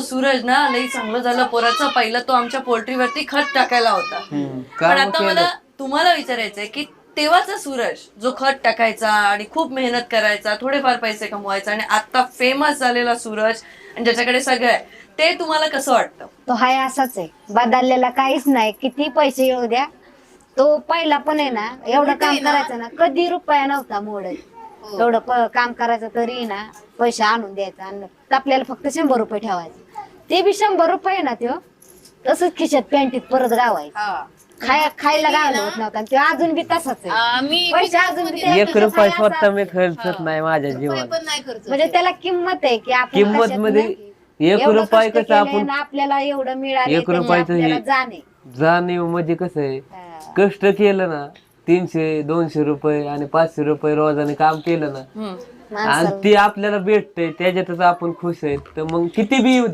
सूरज ना लई चांगलं झालं पोराचं. पहिलं तो आमच्या पोल्ट्रीवरती खत टाकायला होता. पण आता मला तुम्हाला विचारायचंय की तेव्हाचा सूरज जो खत टाकायचा आणि खूप मेहनत करायचा, थोडेफार पैसे कमवायचा, आणि आता फेमस झालेला सूरज आणि ज्याच्याकडे सगळं आहे, ते तुम्हाला कसं वाटतं? तो हाय असाच आहे, बदललेला काहीच नाही. किती पैसे येऊ द्या, तो पहिला पण आहे ना, एवढं काम करायचं ना, कधी रुपया नव्हता मोडत. एवढं काम करायचं तरी ना पैसे आणून द्यायचा, आणि आपल्याला फक्त 100 रुपये ठेवायचे. ते बी 100 रुपये ना त्यो तसंच खिशात पॅन्टीत परत गावायचं. खायला गावलं होत नव्हता, आणि तो अजून बी तसाच आहे. पैसे अजून बी त्याच्या 1 रुपया खिशात स्वतः आहे मी असं. खर्चत नाही माझ्या जीवात. म्हणजे त्याला किंमत आहे की आपण किंमत कशातनं मध्ये 1 एवढं रुपया कष्ट कसं केलंय आपण ना, आपल्याला एवढं मिळालं 1 रुपयाचं आपल्याला हे जाणे. जाणीव म्हणजे कसं आहे, कष्ट केलं ना 300-200 रुपये आणि 500 रुपये रोजाने काम केलं ना, आणि ते आपल्याला भेटतंय त्याच्यातच आपण खुश आहेत. तर मग किती बी येऊ द्या